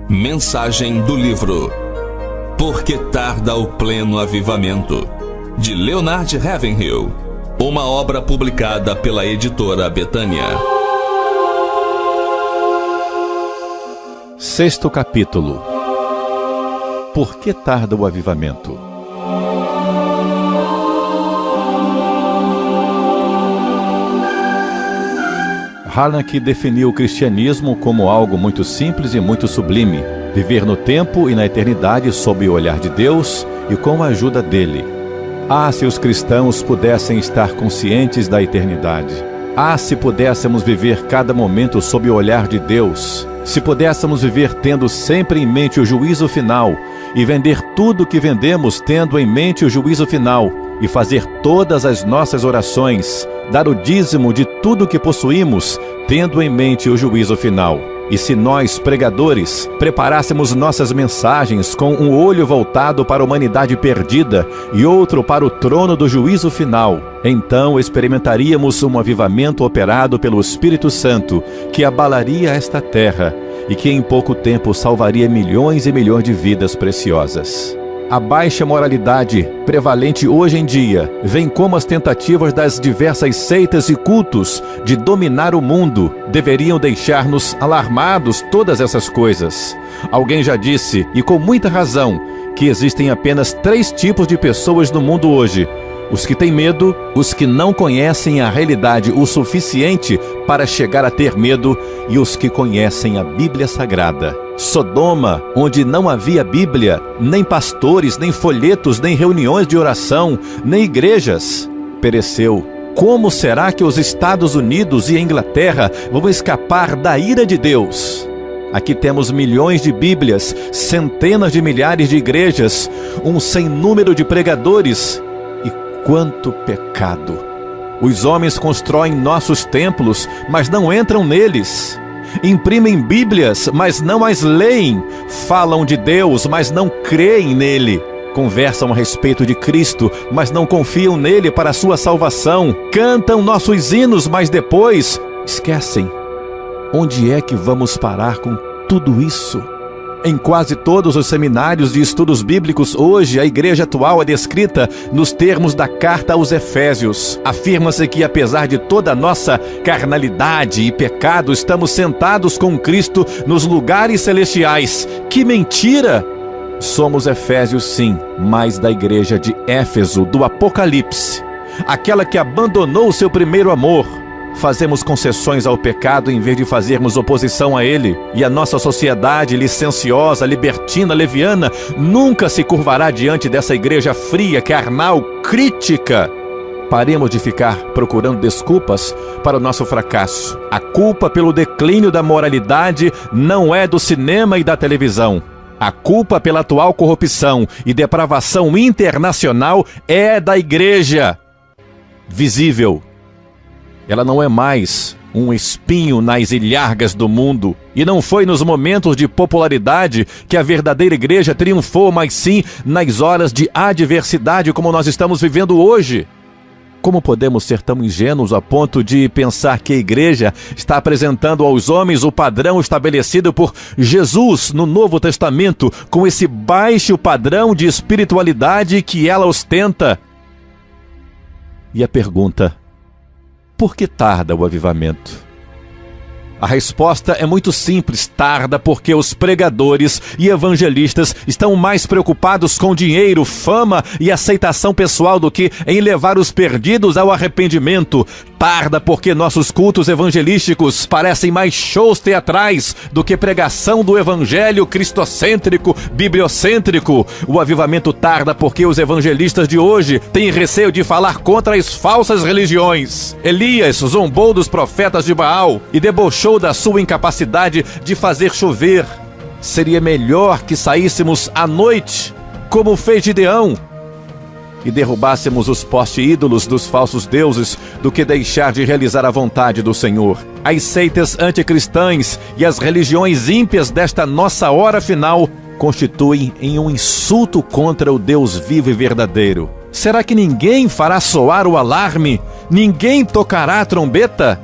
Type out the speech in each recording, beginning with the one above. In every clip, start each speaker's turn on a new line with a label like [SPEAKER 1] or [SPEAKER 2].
[SPEAKER 1] Mensagem do livro Por que tarda o pleno avivamento? De Leonard Ravenhill, uma obra publicada pela editora Betânia.
[SPEAKER 2] Sexto capítulo. Por que tarda o avivamento? Harnack definiu o cristianismo como algo muito simples e muito sublime, viver no tempo e na eternidade sob o olhar de Deus e com a ajuda dele. Ah, se os cristãos pudessem estar conscientes da eternidade! Ah, se pudéssemos viver cada momento sob o olhar de Deus! Se pudéssemos viver tendo sempre em mente o juízo final e vender tudo o que vendemos tendo em mente o juízo final e fazer todas as nossas orações, dar o dízimo de tudo que possuímos, tendo em mente o juízo final. E se nós, pregadores, preparássemos nossas mensagens com um olho voltado para a humanidade perdida e outro para o trono do juízo final, então experimentaríamos um avivamento operado pelo Espírito Santo que abalaria esta terra e que em pouco tempo salvaria milhões e milhões de vidas preciosas. A baixa moralidade prevalente hoje em dia vem como as tentativas das diversas seitas e cultos de dominar o mundo deveriam deixar-nos alarmados todas essas coisas. Alguém já disse, e com muita razão, que existem apenas 3 tipos de pessoas no mundo hoje: os que têm medo, os que não conhecem a realidade o suficiente para chegar a ter medo e os que conhecem a Bíblia Sagrada. Sodoma, onde não havia Bíblia, nem pastores, nem folhetos, nem reuniões de oração, nem igrejas, pereceu. Como será que os Estados Unidos e a Inglaterra vão escapar da ira de Deus? Aqui temos milhões de Bíblias, centenas de milhares de igrejas, um sem número de pregadores. E quanto pecado! Os homens constroem nossos templos, mas não entram neles. Imprimem Bíblias, mas não as leem. Falam de Deus, mas não creem nele. Conversam a respeito de Cristo, mas não confiam nele para a sua salvação. Cantam nossos hinos, mas depois esquecem. Onde é que vamos parar com tudo isso? Em quase todos os seminários de estudos bíblicos hoje, a igreja atual é descrita nos termos da carta aos Efésios. Afirma-se que, apesar de toda a nossa carnalidade e pecado, estamos sentados com Cristo nos lugares celestiais. Que mentira! Somos Efésios, sim, mas da igreja de Éfeso, do Apocalipse. Aquela que abandonou o seu primeiro amor. Fazemos concessões ao pecado em vez de fazermos oposição a ele. E a nossa sociedade licenciosa, libertina, leviana, nunca se curvará diante dessa igreja fria, carnal, crítica. Paremos de ficar procurando desculpas para o nosso fracasso. A culpa pelo declínio da moralidade não é do cinema e da televisão. A culpa pela atual corrupção e depravação internacional é da igreja visível. Ela não é mais um espinho nas ilhargas do mundo. E não foi nos momentos de popularidade que a verdadeira igreja triunfou, mas sim nas horas de adversidade como nós estamos vivendo hoje. Como podemos ser tão ingênuos a ponto de pensar que a igreja está apresentando aos homens o padrão estabelecido por Jesus no Novo Testamento, com esse baixo padrão de espiritualidade que ela ostenta? E a pergunta: por que tarda o avivamento? A resposta é muito simples: tarda porque os pregadores e evangelistas estão mais preocupados com dinheiro, fama e aceitação pessoal do que em levar os perdidos ao arrependimento. Tarda porque nossos cultos evangelísticos parecem mais shows teatrais do que pregação do evangelho cristocêntrico, bibliocêntrico. O avivamento tarda porque os evangelistas de hoje têm receio de falar contra as falsas religiões. Elias zombou dos profetas de Baal e debochou da sua incapacidade de fazer chover. Seria melhor que saíssemos à noite, como fez Gideão, e derrubássemos os poste-ídolos dos falsos deuses do que deixar de realizar a vontade do Senhor. As seitas anticristãs e as religiões ímpias desta nossa hora final constituem em um insulto contra o Deus vivo e verdadeiro. Será que ninguém fará soar o alarme? Ninguém tocará a trombeta?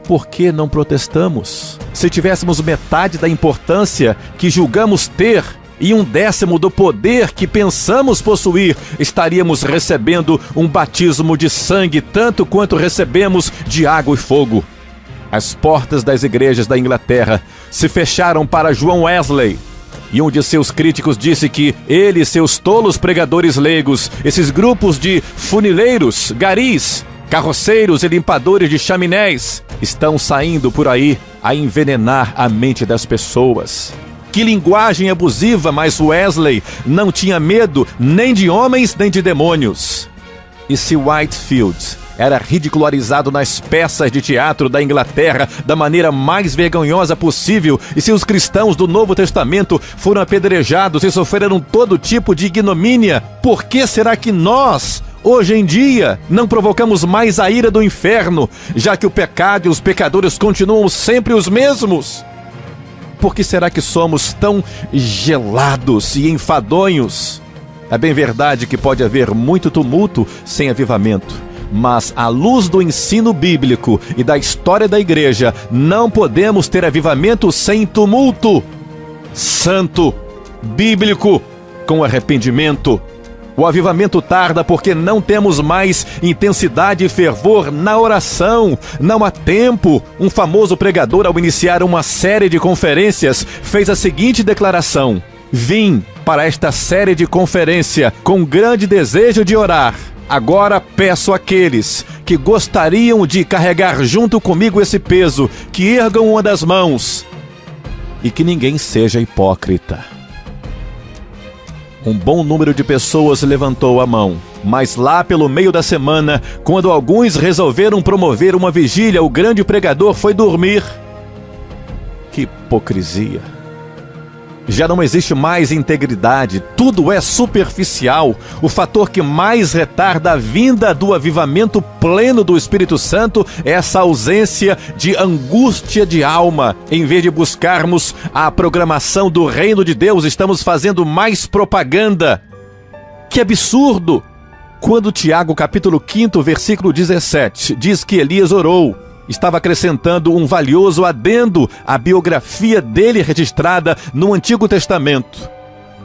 [SPEAKER 2] Por que não protestamos? Se tivéssemos metade da importância que julgamos ter e 1/10 do poder que pensamos possuir, estaríamos recebendo um batismo de sangue tanto quanto recebemos de água e fogo. As portas das igrejas da Inglaterra se fecharam para João Wesley, e um de seus críticos disse que ele e seus tolos pregadores leigos, esses grupos de funileiros, garis, carroceiros e limpadores de chaminés, estão saindo por aí a envenenar a mente das pessoas. Que linguagem abusiva, mas Wesley não tinha medo nem de homens nem de demônios. E se Whitefield era ridicularizado nas peças de teatro da Inglaterra da maneira mais vergonhosa possível, e se os cristãos do Novo Testamento foram apedrejados e sofreram todo tipo de ignomínia, por que será que nós, hoje em dia, não provocamos mais a ira do inferno, já que o pecado e os pecadores continuam sempre os mesmos? Por que será que somos tão gelados e enfadonhos? É bem verdade que pode haver muito tumulto sem avivamento, mas à luz do ensino bíblico e da história da igreja, não podemos ter avivamento sem tumulto. Santo, bíblico, com arrependimento. O avivamento tarda porque não temos mais intensidade e fervor na oração. Não há tempo. Um famoso pregador, ao iniciar uma série de conferências, fez a seguinte declaração: vim para esta série de conferência com grande desejo de orar. Agora peço àqueles que gostariam de carregar junto comigo esse peso, que ergam uma das mãos e que ninguém seja hipócrita. Um bom número de pessoas levantou a mão, mas lá pelo meio da semana, quando alguns resolveram promover uma vigília, o grande pregador foi dormir. Que hipocrisia! Já não existe mais integridade, tudo é superficial. O fator que mais retarda a vinda do avivamento pleno do Espírito Santo é essa ausência de angústia de alma. Em vez de buscarmos a programação do reino de Deus, estamos fazendo mais propaganda. Que absurdo! Quando Tiago capítulo 5, versículo 17, diz que Elias orou, estava acrescentando um valioso adendo à biografia dele registrada no Antigo Testamento.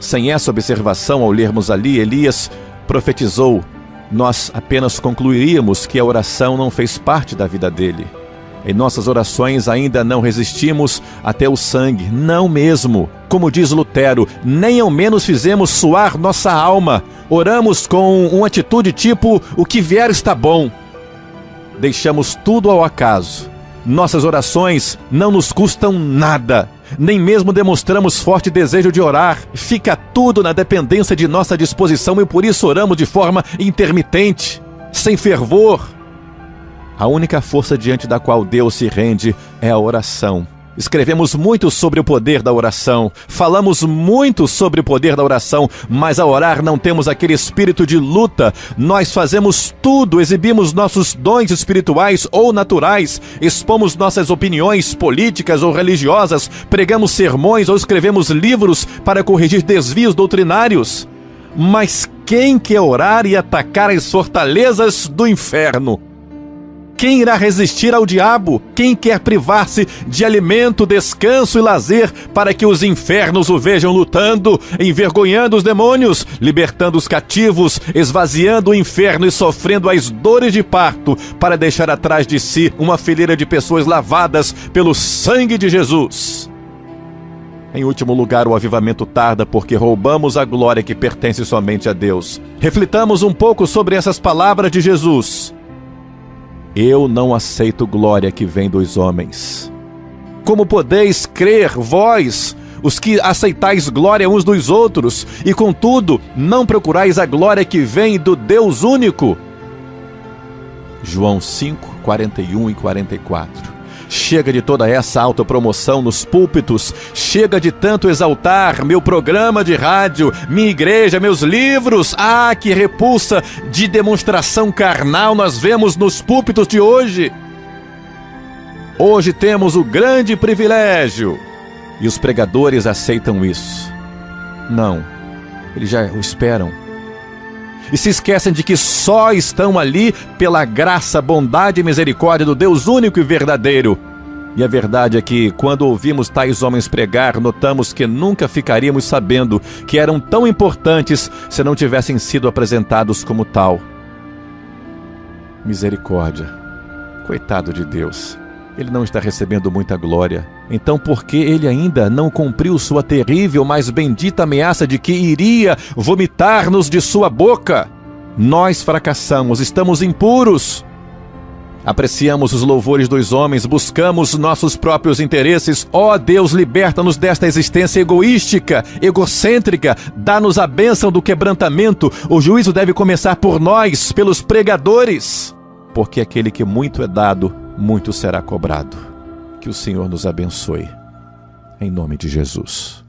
[SPEAKER 2] Sem essa observação, ao lermos ali, Elias profetizou, nós apenas concluiríamos que a oração não fez parte da vida dele. Em nossas orações ainda não resistimos até o sangue, não mesmo. Como diz Lutero, nem ao menos fizemos suar nossa alma. Oramos com uma atitude tipo, o que vier está bom. Deixamos tudo ao acaso. Nossas orações não nos custam nada. Nem mesmo demonstramos forte desejo de orar. Fica tudo na dependência de nossa disposição e por isso oramos de forma intermitente, sem fervor. A única força diante da qual Deus se rende é a oração. Escrevemos muito sobre o poder da oração, falamos muito sobre o poder da oração, mas ao orar não temos aquele espírito de luta. Nós fazemos tudo, exibimos nossos dons espirituais ou naturais, expomos nossas opiniões políticas ou religiosas, pregamos sermões ou escrevemos livros para corrigir desvios doutrinários. Mas quem quer orar e atacar as fortalezas do inferno? Quem irá resistir ao diabo? Quem quer privar-se de alimento, descanso e lazer para que os infernos o vejam lutando, envergonhando os demônios, libertando os cativos, esvaziando o inferno e sofrendo as dores de parto para deixar atrás de si uma fileira de pessoas lavadas pelo sangue de Jesus? Em último lugar, o avivamento tarda porque roubamos a glória que pertence somente a Deus. Reflitamos um pouco sobre essas palavras de Jesus. Eu não aceito glória que vem dos homens. Como podeis crer, vós, os que aceitais glória uns dos outros, e contudo não procurais a glória que vem do Deus único? João 5, 41 e 44. Chega de toda essa autopromoção nos púlpitos, chega de tanto exaltar meu programa de rádio, minha igreja, meus livros. Ah, que repulsa de demonstração carnal nós vemos nos púlpitos de hoje. Hoje temos o grande privilégio, e os pregadores aceitam isso. Não, eles já o esperam. e se esquecem de que só estão ali pela graça, bondade e misericórdia do Deus único e verdadeiro. E a verdade é que, quando ouvimos tais homens pregar, notamos que nunca ficaríamos sabendo que eram tão importantes se não tivessem sido apresentados como tal. Misericórdia. Coitado de Deus. Ele não está recebendo muita glória. Então, por que ele ainda não cumpriu sua terrível, mas bendita ameaça de que iria vomitar-nos de sua boca? Nós fracassamos, estamos impuros. Apreciamos os louvores dos homens, buscamos nossos próprios interesses. Ó Deus, liberta-nos desta existência egoística, egocêntrica. Dá-nos a bênção do quebrantamento. O juízo deve começar por nós, pelos pregadores. Porque aquele que muito é dado, muito será cobrado. Que o Senhor nos abençoe. Em nome de Jesus.